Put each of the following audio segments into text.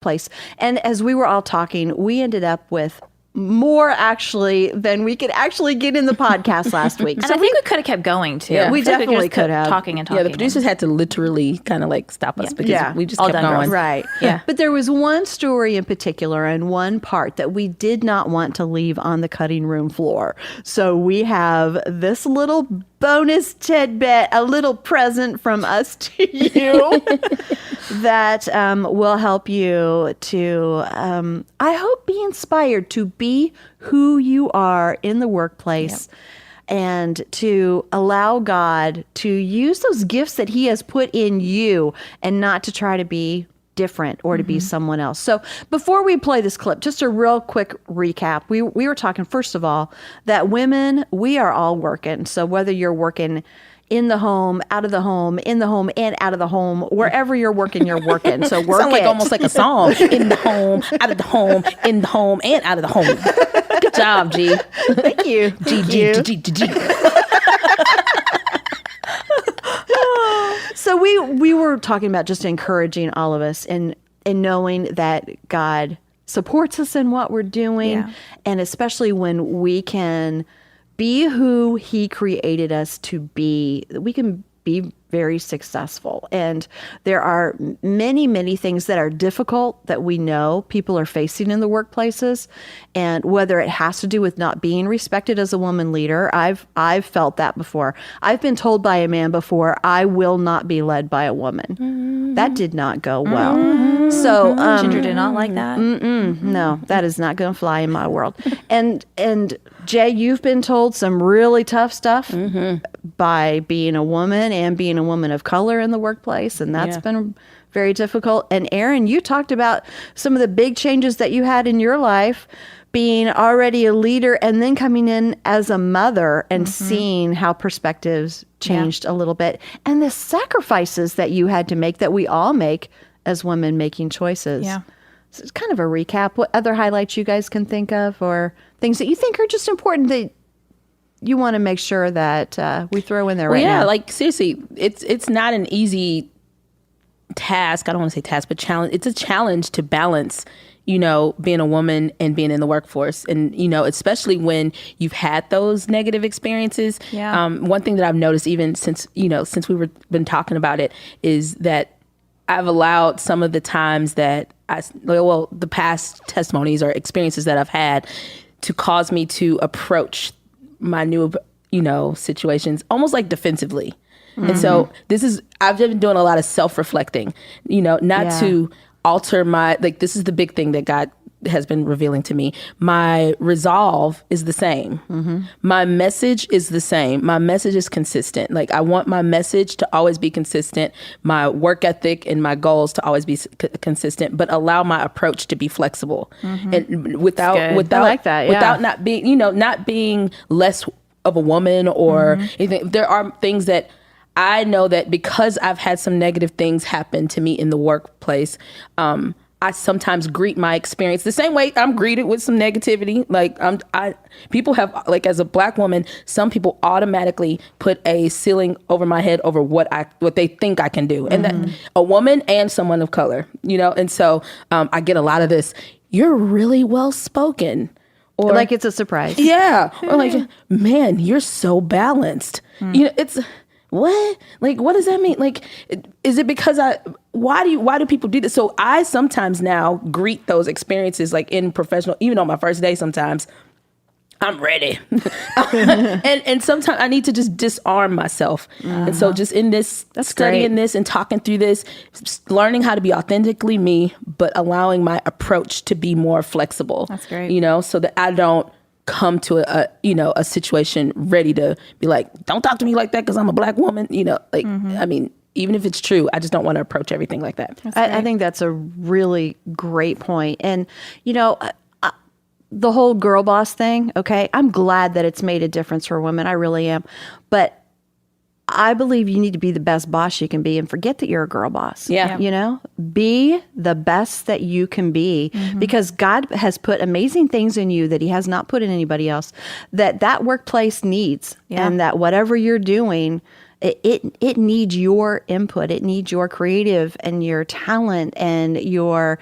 workplace. And as we were all talking, we ended up with more actually than we could actually get in the podcast last week. And so I think we could have kept going too. Yeah. We definitely could have. Talking. Yeah, the producers had to literally kind of like stop us because we just kept going. Right. Yeah. But there was one story in particular and one part that we did not want to leave on the cutting room floor. So we have this little bonus tidbit, a little present from us to you that will help you to, I hope, be inspired to be who you are in the workplace. Yep. And to allow God to use those gifts that he has put in you and not to try to be different or to be someone else. So before we play this clip, just a real quick recap. We were talking, first of all, that women, we are all working. So whether you're working in the home, out of the home, in the home, and out of the home, wherever you're working, you're working. So work Sounds like almost like a song. In the home, out of the home, in the home, and out of the home. Good job, G. Thank you. G. So we were talking about just encouraging all of us and knowing that God supports us in what we're doing, and especially when we can be who he created us to be, we can be very successful. And there are many, many things that are difficult that we know people are facing in the workplaces. And whether it has to do with not being respected as a woman leader, I've felt that before. I've been told by a man before, I will not be led by a woman. That did not go well. So Ginger did not like that. No, that is not going to fly in my world. And Jay, you've been told some really tough stuff by being a woman and being a woman of color in the workplace, and that's been very difficult. And Aaron, you talked about some of the big changes that you had in your life, being already a leader and then coming in as a mother and seeing how perspectives changed a little bit, and the sacrifices that you had to make that we all make as women making choices. Yeah. So it's kind of a recap. What other highlights you guys can think of, or things that you think are just important that you want to make sure that we throw in there right now? Yeah, like seriously, it's not an easy task. I don't want to say task, but challenge. It's a challenge to balance, being a woman and being in the workforce. And, especially when you've had those negative experiences. Yeah. One thing that I've noticed even since we've been talking about it is that I've allowed some of the times that the past testimonies or experiences that I've had to cause me to approach my new, situations almost like defensively. And so I've been doing a lot of self-reflecting, not to alter this is the big thing that God has been revealing to me. My resolve is the same. My message is the same. My message is consistent. Like, I want my message to always be consistent, my work ethic and my goals to always be consistent, but allow my approach to be flexible. And without I like that, without not being, not being less of a woman or anything. There are things that I know that because I've had some negative things happen to me in the workplace, I sometimes greet my experience the same way I'm greeted with some negativity. Like people have, like, as a Black woman, some people automatically put a ceiling over my head over what they think I can do. And that, a woman and someone of color, and so I get a lot of this, you're really well spoken. Or like it's a surprise. Yeah. Or like, man, you're so balanced. It's what? Like, what does that mean? Like, is it because why do people do this? So I sometimes now greet those experiences like in professional, even on my first day, sometimes I'm ready. and sometimes I need to just disarm myself. And so just in this, studying this and talking through this, learning how to be authentically me, but allowing my approach to be more flexible. That's great. So that I don't come to a situation ready to be like, don't talk to me like that because I'm a Black woman. I mean, even if it's true, I just don't want to approach everything like that. I think that's a really great point. And, the whole girl boss thing, okay, I'm glad that it's made a difference for women. I really am. But I believe you need to be the best boss you can be and forget that you're a girl boss. Yeah. Be the best that you can be because God has put amazing things in you that he has not put in anybody else that workplace needs. And that whatever you're doing, it needs your input. It needs your creative and your talent and your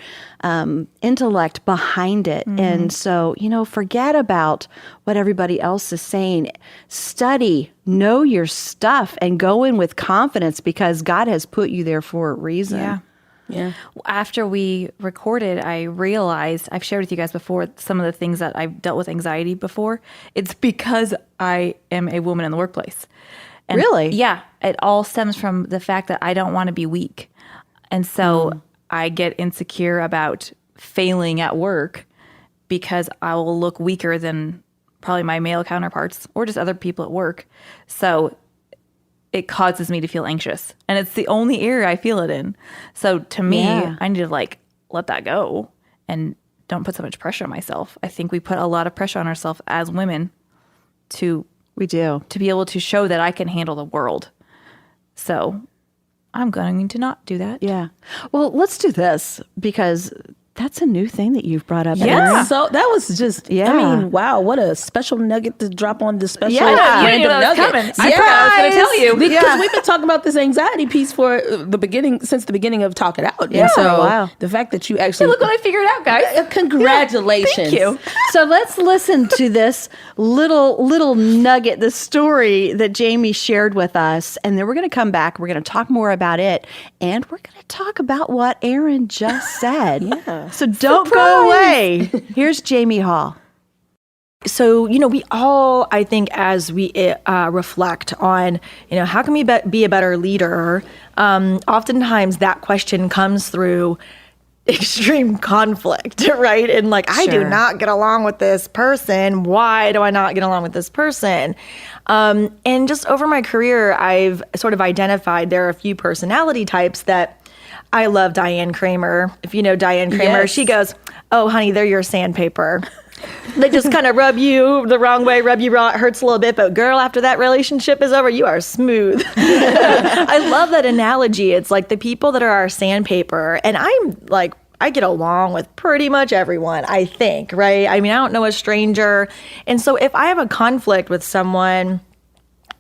intellect behind it. And so, forget about what everybody else is saying. Study, know your stuff, and go in with confidence because God has put you there for a reason. Yeah. Yeah. After we recorded, I realized, I've shared with you guys before, some of the things that I've dealt with anxiety before. It's because I am a woman in the workplace. And Really? Yeah. It all stems from the fact that I don't want to be weak. And so I get insecure about failing at work because I will look weaker than probably my male counterparts or just other people at work. So it causes me to feel anxious. And it's the only area I feel it in. So to me, I need to let that go and don't put so much pressure on myself. I think we put a lot of pressure on ourselves as women to We do. be able to show that I can handle the world. So I'm going to not do that. Yeah. Well, let's do this because that's a new thing that you've brought up. Yeah. Erin. So that was just, Yeah. I mean, wow, what a special nugget to drop on the special Yeah. You didn't know that was nugget. coming. I forgot I was going to tell you. Because we've been talking about this anxiety piece for since the beginning of Talk It Out. Yeah. And so Wow. the fact that you actually, Look what I figured out, guys. congratulations. Thank you. So let's listen to this little nugget, the story that Jamie shared with us, and then we're going to come back. We're going to talk more about it, and we're going to talk about what Erin just said. Yeah. So don't go away. Here's Jamie Hall. So, we all, I think, as we reflect on, how can we be a better leader? Oftentimes that question comes through extreme conflict, right? And I do not get along with this person. Why do I not get along with this person? And just over my career, I've sort of identified there are a few personality types that I love. Diane Kramer. If you know Diane Kramer, Yes. she goes, "Oh, honey, they're your sandpaper." They just kind of rub you the wrong way, rub you raw. It hurts a little bit, but girl, after that relationship is over, you are smooth. I love that analogy. It's like the people that are our sandpaper, and I get along with pretty much everyone, I think, right? I mean, I don't know a stranger. And so if I have a conflict with someone,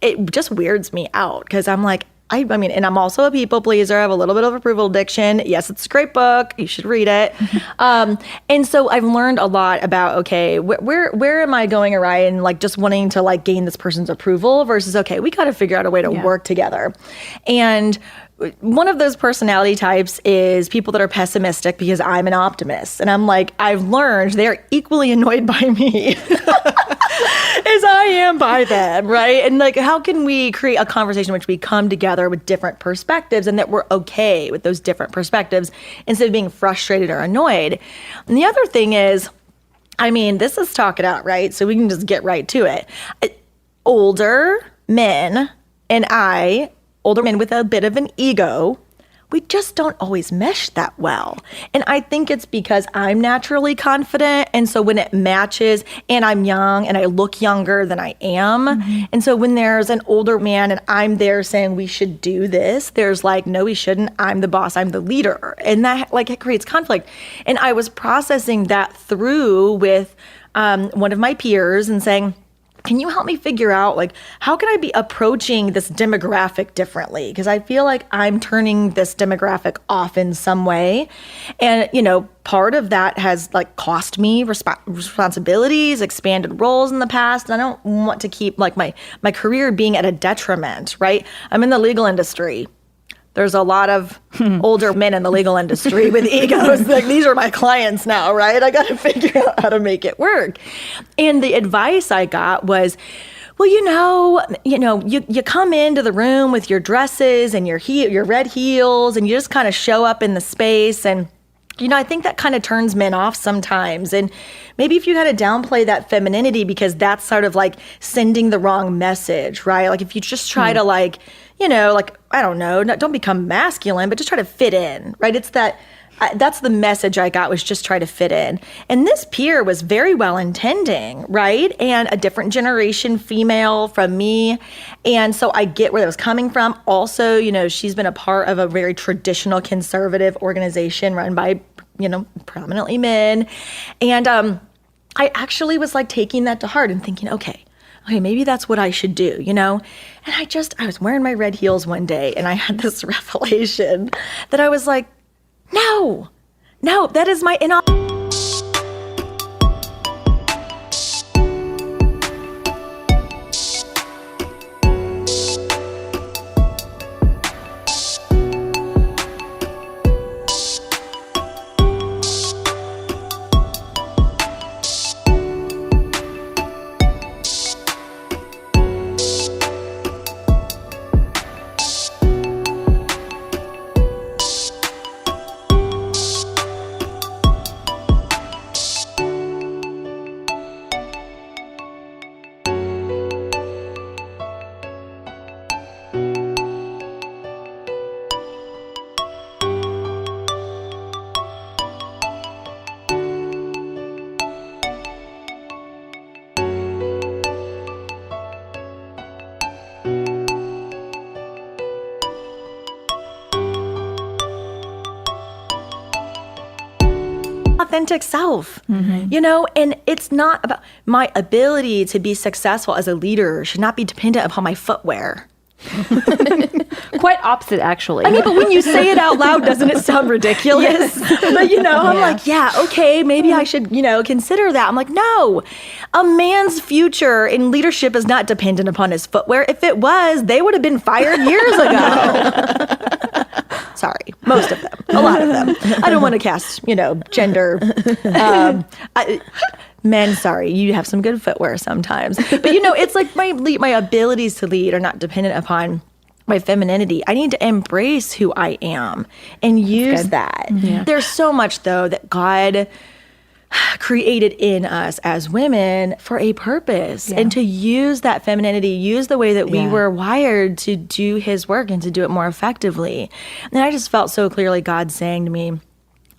it just weirds me out because I'm like, I mean, and I'm also a people pleaser. I have a little bit of approval addiction. Yes, it's a great book. You should read it. And so I've learned a lot about, okay, where am I going awry and just wanting to gain this person's approval versus, okay, we got to figure out a way to work together. And one of those personality types is people that are pessimistic because I'm an optimist. And I'm like, I've learned they're equally annoyed by me as I am by them, right? And how can we create a conversation in which we come together with different perspectives and that we're okay with those different perspectives instead of being frustrated or annoyed? And the other thing is, I mean, this is Talk It Out, right? So we can just get right to it. Older men and older men with a bit of an ego, we just don't always mesh that well. And I think it's because I'm naturally confident. And so when it matches and I'm young and I look younger than I am. And so when there's an older man and I'm there saying we should do this, there's no, we shouldn't. I'm the boss. I'm the leader. And that it creates conflict. And I was processing that through with one of my peers and saying, can you help me figure out how can I be approaching this demographic differently? Because I feel like I'm turning this demographic off in some way. And, part of that has cost me responsibilities, expanded roles in the past. And I don't want to keep my career being at a detriment, right? I'm in the legal industry. There's a lot of older men in the legal industry with egos. These are my clients now, right? I got to figure out how to make it work. And the advice I got was, well, you come into the room with your dresses and your red heels, and you just kind of show up in the space. And I think that kind of turns men off sometimes. And maybe if you kind of downplay that femininity, because that's sort of sending the wrong message, right? If you just try to I don't know, don't become masculine, but just try to fit in, right? It's that's the message I got, was just try to fit in. And this peer was very well intending, right? And a different generation female from me. And so I get where that was coming from. Also, she's been a part of a very traditional conservative organization run by, prominently men. And I actually was taking that to heart and thinking, okay, okay, maybe that's what I should do, you know? And I was wearing my red heels one day and I had this revelation that I was like, no, that is my authentic self, you know, and it's not about my ability to be successful as a leader should not be dependent upon my footwear. Quite opposite, actually. I mean, but when you say it out loud, doesn't it sound ridiculous? But, you know, I'm like, yeah, okay, maybe I should, you know, consider that. I'm like, no, a man's future in leadership is not dependent upon his footwear. If it was, they would have been fired years ago. Sorry, most of them, a lot of them. I don't want to cast, you know, gender. Men, sorry, you have some good footwear sometimes. But, you know, it's like my abilities to lead are not dependent upon my femininity. I need to embrace who I am and use that. Yeah. There's so much, though, that God created in us as women for a purpose, and to use that femininity, use the way that we were wired to do his work and to do it more effectively. And I just felt so clearly God saying to me,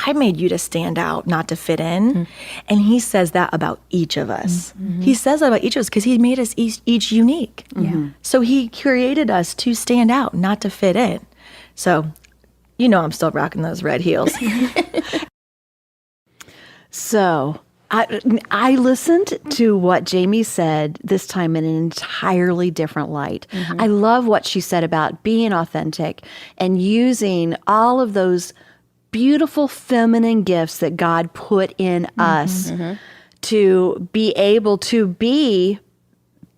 I made you to stand out, not to fit in. Mm-hmm. And he says that about each of us. Mm-hmm. He says that about each of us because he made us each unique. Mm-hmm. So he created us to stand out, not to fit in. So, you know, I'm still rocking those red heels. So I listened to what Jamie said this time in an entirely different light. Mm-hmm. I love what she said about being authentic and using all of those beautiful feminine gifts that God put in us to be able to be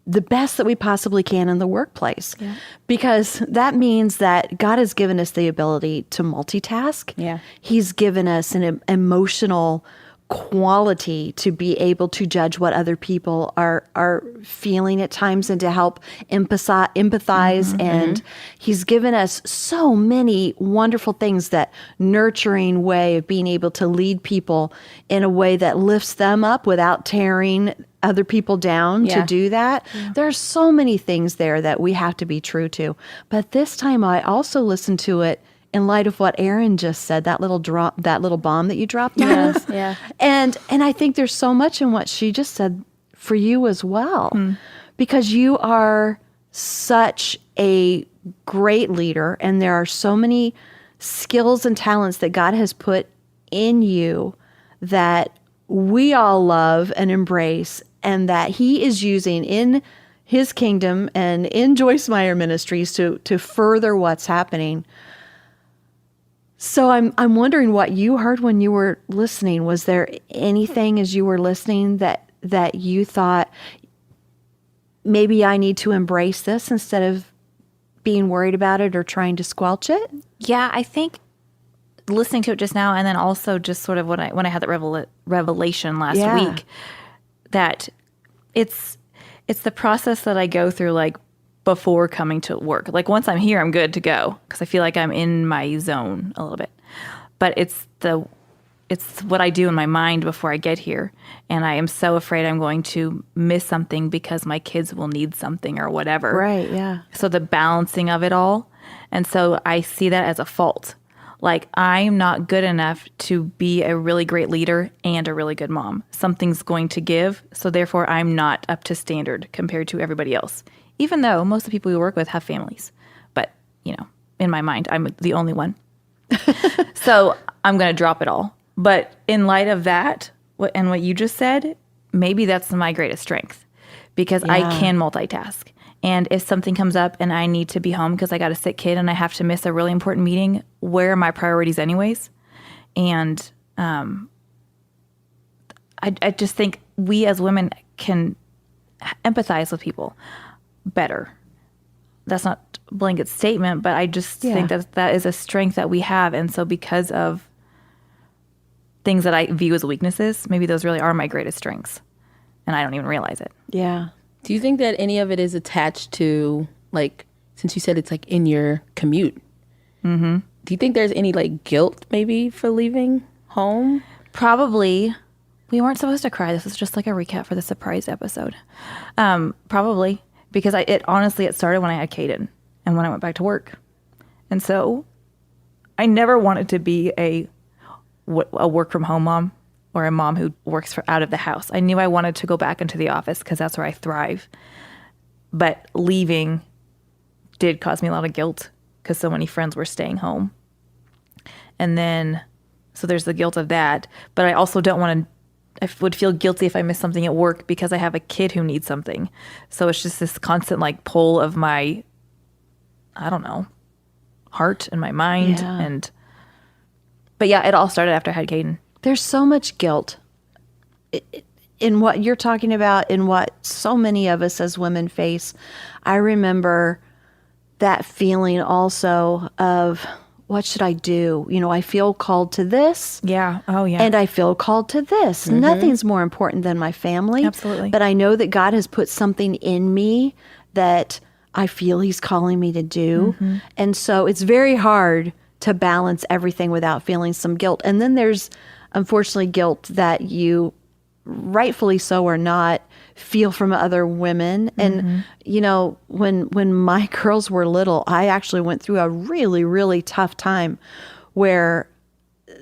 the best that we possibly can in the workplace. Yeah. Because that means that God has given us the ability to multitask. Yeah. He's given us an emotional quality to be able to judge what other people are feeling at times and to help empathize. And he's given us so many wonderful things, that nurturing way of being able to lead people in a way that lifts them up without tearing other people down to do that. Yeah. There's so many things there that we have to be true to. But this time I also listened to it in light of what Erin just said, that little bomb that you dropped. Yes, yeah. And I think there's so much in what she just said for you as well, because you are such a great leader, and there are so many skills and talents that God has put in you that we all love and embrace, and that he is using in his kingdom and in Joyce Meyer Ministries to further what's happening. So I'm wondering what you heard when you were listening. Was there anything as you were listening that you thought, maybe I need to embrace this instead of being worried about it or trying to squelch it? Yeah, I think listening to it just now, and then also just sort of when I had that revelation last week, that it's the process that I go through, like, before coming to work. Like, once I'm here, I'm good to go because I feel like I'm in my zone a little bit. But it's what I do in my mind before I get here. And I am so afraid I'm going to miss something because my kids will need something or whatever. Right, yeah. So the balancing of it all. And so I see that as a fault. Like, I'm not good enough to be a really great leader and a really good mom. Something's going to give. So therefore, I'm not up to standard compared to everybody else. Even though most of the people we work with have families. But, you know, in my mind, I'm the only one. So I'm going to drop it all. But in light of that, and what you just said, maybe that's my greatest strength. because I Yeah. can multitask. And if something comes up and I need to be home because I got a sick kid and I have to miss a really important meeting, where are my priorities anyways? And I just think we as women can empathize with people better. That's not a blanket statement, but I just think that is a strength that we have. And so because of things that I view as weaknesses, maybe those really are my greatest strengths. And I don't even realize it. Yeah. Do you think that any of it is attached to, like, since you said it's like in your commute? Mm-hmm. Do you think there's any like guilt maybe for leaving home? Probably. We weren't supposed to cry. This is just like a recap for the surprise episode. Probably because it started when I had Caden and when I went back to work. And so I never wanted to be a work from home mom or a mom who works out of the house. I knew I wanted to go back into the office because that's where I thrive. But leaving did cause me a lot of guilt because so many friends were staying home. And then, so there's the guilt of that. But I also don't want to, I would feel guilty if I missed something at work because I have a kid who needs something. So it's just this constant like pull of my, I don't know, heart and my mind. Yeah. But yeah, it all started after I had Caden. There's so much guilt in what you're talking about, in what so many of us as women face. I remember that feeling also of, what should I do? You know, I feel called to this. Yeah. Oh, yeah. And I feel called to this. Nothing's more important than my family. Absolutely. But I know that God has put something in me that I feel he's calling me to do. And so it's very hard to balance everything without feeling some guilt. And then there's, unfortunately, guilt that you, rightfully so or not, feel from other women. And, you know, when my girls were little, I actually went through a really, really tough time where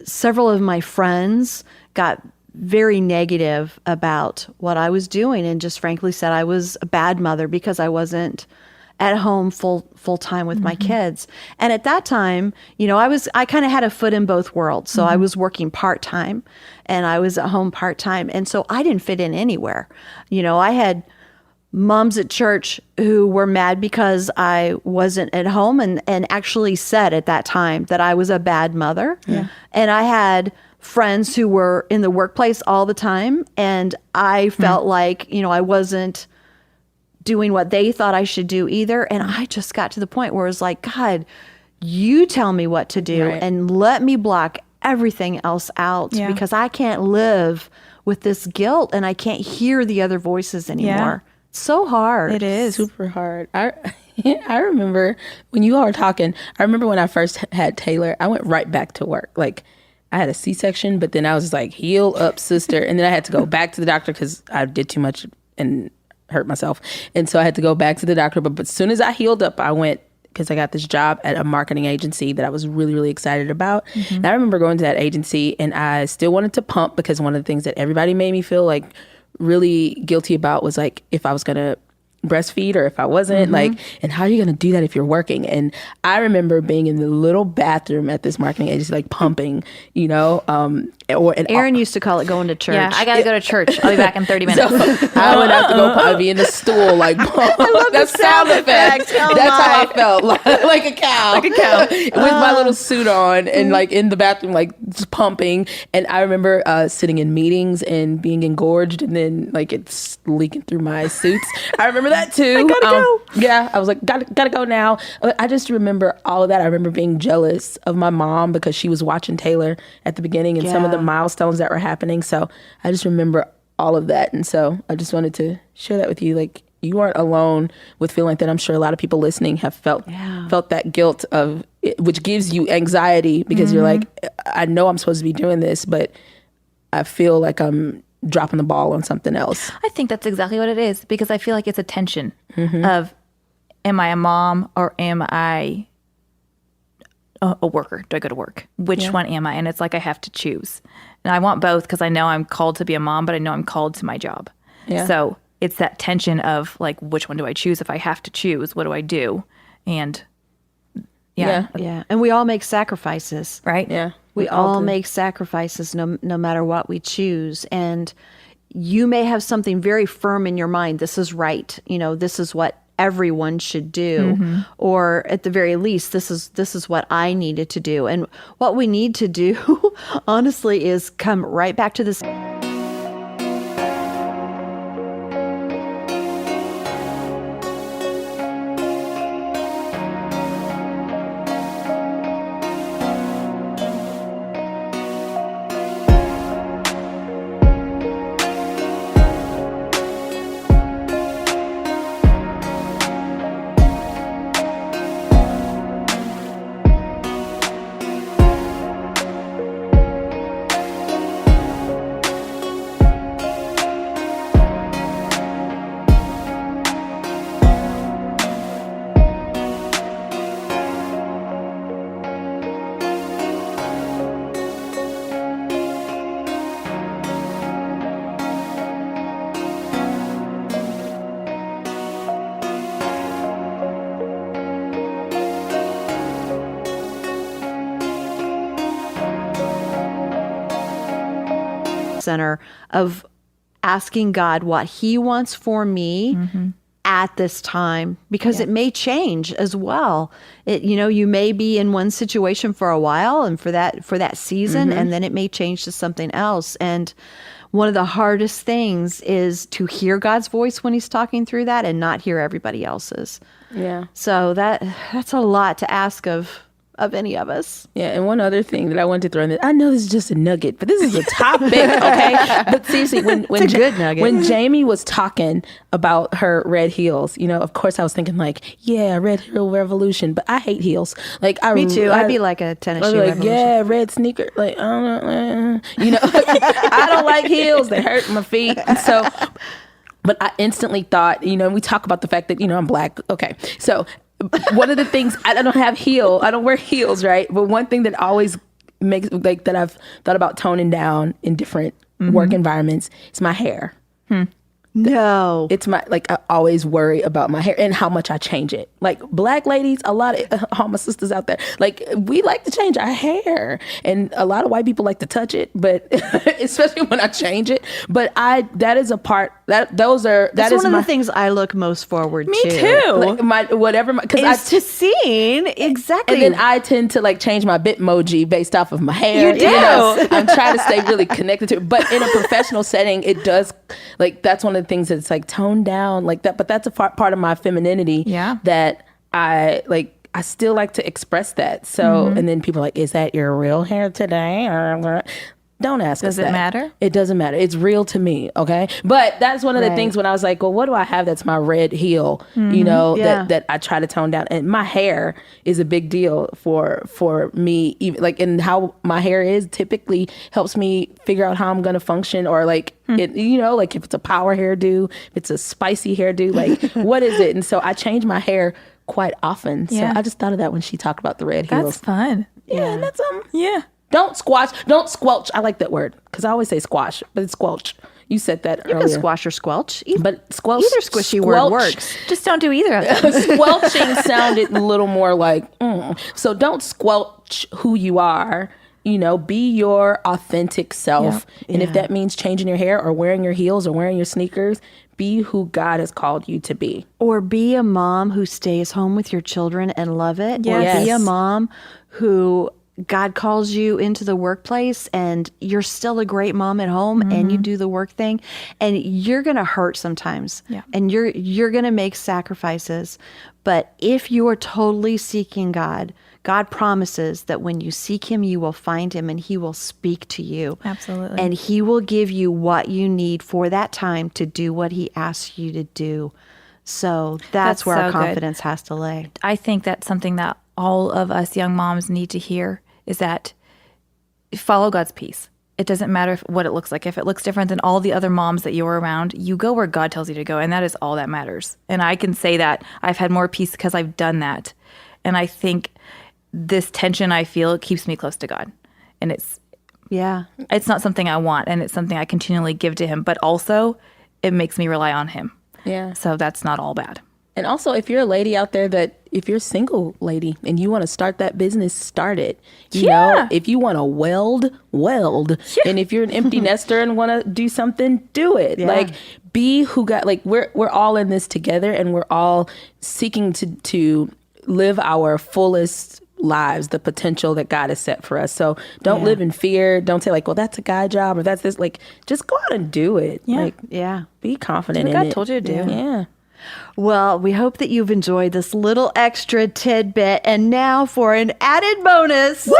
several of my friends got very negative about what I was doing and just frankly said I was a bad mother because I wasn't at home full time with my kids. And at that time, you know, I kind of had a foot in both worlds. So I was working part-time and I was at home part-time. And so I didn't fit in anywhere. You know, I had moms at church who were mad because I wasn't at home and actually said at that time that I was a bad mother. Yeah. And I had friends who were in the workplace all the time. And I felt like, you know, I wasn't doing what they thought I should do either. And I just got to the point where it was like, God, you tell me what to do and let me block everything else out because I can't live with this guilt and I can't hear the other voices anymore. It's so hard. It is. Super hard. I remember when you all were talking, I remember when I first had Taylor, I went right back to work. Like I had a C-section, but then I was just like, heal up, sister. And then I had to go back to the doctor because I did too much and hurt myself. And so I had to go back to the doctor. But as soon as I healed up, I went because I got this job at a marketing agency that I was really, really excited about. And I remember going to that agency and I still wanted to pump because one of the things that everybody made me feel like really guilty about was like if I was going to breastfeed or if I wasn't, like, and how are you going to do that if you're working? And I remember being in the little bathroom at this marketing agency, like pumping, you know, Aaron used to call it going to church. Yeah, I got to go to church. I'll be back in 30 minutes. So I would have to go I'd be in the stool, like, that sound effect. Oh That's how I felt, like a cow. Like a cow. With my little suit on and like in the bathroom, like just pumping. And I remember sitting in meetings and being engorged and then like it's leaking through my suits. I remember that too. I gotta go. Yeah, I was like, gotta go now. I just remember all of that. I remember being jealous of my mom because she was watching Taylor at the beginning and some of the milestones that were happening. So I just remember all of that. And so I just wanted to share that with you. Like you aren't alone with feeling like that. I'm sure a lot of people listening have felt that guilt of it, which gives you anxiety because you're like, I know I'm supposed to be doing this, but I feel like I'm dropping the ball on something else. I think that's exactly what it is because I feel like it's a tension of am I a mom or am I a worker? Do I go to work? Which one am I? And it's like I have to choose. And I want both because I know I'm called to be a mom, but I know I'm called to my job. Yeah. So it's that tension of like, which one do I choose? If I have to choose, what do I do? And yeah. And we all make sacrifices. Right? Yeah. We all make sacrifices no matter what we choose. And you may have something very firm in your mind. This is right. This is what everyone should do, or at the very least, this is what I needed to do. And what we need to do, honestly, is come right back to this. Center of asking God what he wants for me at this time, because it may change as well. You may be in one situation for a while and for that season, and then it may change to something else. And one of the hardest things is to hear God's voice when he's talking through that and not hear everybody else's. Yeah. So that's a lot to ask of any of us. Yeah, and one other thing that I wanted to throw in there, I know this is just a nugget, but this is a topic, okay? But seriously, when It's a good nugget. When Jamie was talking about her red heels, of course I was thinking like, yeah, red heel revolution, but I hate heels. Like Me too. I'd be like a tennis I'd shoe be like, revolution. yeah, red sneaker. Like, I don't know, I don't like heels. They hurt my feet. And so, but I instantly thought, we talk about the fact that, I'm Black. Okay, so one of the things, I don't wear heels, right? But one thing that always makes, like, that I've thought about toning down in different work environments is my hair. No. It's I always worry about my hair and how much I change it. Like Black ladies, a lot of all my sisters out there, like we like to change our hair, and a lot of white people like to touch it, but especially when I change it. But that is a part that's one of the things I look most forward to. Me too. Like Is to seeing exactly. And then I tend to like change my Bitmoji based off of my hair. You do. I'm trying to stay really connected to it. But in a professional setting, it does, like, that's one of the things that's like toned down like that. But that's a part of my femininity that I still like to express that. So, and then people are like, is that your real hair today? Or don't ask us Does it matter? It doesn't matter. It's real to me, okay? But that's one of the things when I was like, well, what do I have that's my red heel, that I try to tone down. And my hair is a big deal for me, even like, and how my hair is typically helps me figure out how I'm going to function, or like, it, like if it's a power hairdo, if it's a spicy hairdo, like what is it? And so I change my hair quite often. So I just thought of that when she talked about the red heels. That's fun. Yeah, and that's Yeah. Don't squelch. I like that word because I always say squash, but it's squelch. You said that You earlier. can squash or squelch. But squelch, Either squishy word works. Just don't do either of them. Squelching sounded a little more like, So don't squelch who you are. Be your authentic self. Yeah. And if that means changing your hair or wearing your heels or wearing your sneakers, be who God has called you to be. Or be a mom who stays home with your children and love it. Yes. Or be a mom who God calls you into the workplace and you're still a great mom at home and you do the work thing, and you're going to hurt sometimes. Yeah. And you're going to make sacrifices. But if you are totally seeking God, God promises that when you seek him, you will find him and he will speak to you. Absolutely. And he will give you what you need for that time to do what he asks you to do. So that's where our so good. confidence has to lay. I think that's something that all of us young moms need to hear, is that follow God's peace. It doesn't matter what it looks like. If it looks different than all the other moms that you're around, you go where God tells you to go. And that is all that matters. And I can say that I've had more peace because I've done that. And I think this tension I feel, it keeps me close to God. And it's not something I want. And it's something I continually give to him. But also, it makes me rely on him. Yeah. So that's not all bad. And also, if you're a lady out there if you're a single lady and you want to start that business, start it. You know, if you want to weld. And if you're an empty nester and want to do something, do it. Like, be who got, like, we're all in this together, and we're all seeking to live our fullest lives, the potential that God has set for us. So don't live in fear. Don't say, like, well, that's a guy job or that's this. Like, just go out and do it. Like, be confident in it. God told you to do. Yeah. Well, we hope that you've enjoyed this little extra tidbit. And now for an added bonus, we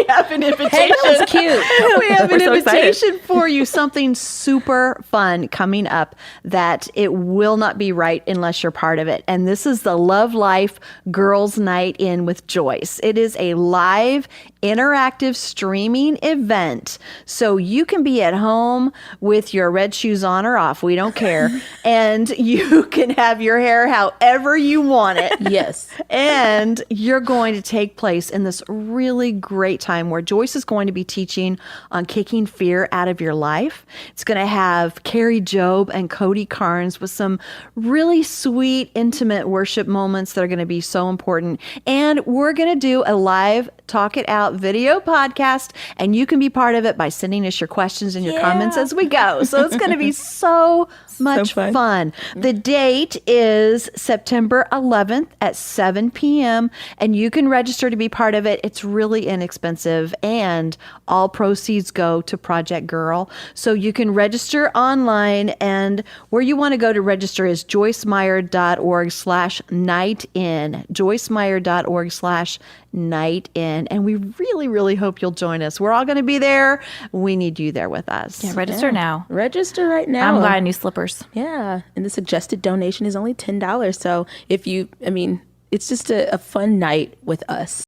have an invitation. Hey, that was cute. We have an so invitation for you, something super fun coming up that it will not be right unless you're part of it. And this is the Love Life Girls Night In with Joyce. It is a live interactive streaming event. So you can be at home with your red shoes on or off. We don't care. And you can have your hair however you want it. Yes. And you're going to take place in this really great time where Joyce is going to be teaching on kicking fear out of your life. It's going to have Carrie Job and Cody Carnes with some really sweet, intimate worship moments that are going to be so important. And we're going to do a live Talk It Out video podcast, and you can be part of it by sending us your questions and your comments as we go. So it's going to be so much fun. The date is September 11th at 7 p.m. and you can register to be part of it. It's really inexpensive, and all proceeds go to Project Girl. So you can register online, and where you want to go to register is joycemeyer.org/nightin. joycemeyer.org/nightin. And we really, really hope you'll join us. We're all going to be there. We need you there with us. Yeah, register now. Register right now. I'm buying new slippers. Yeah. And the suggested donation is only $10. So it's just a fun night with us.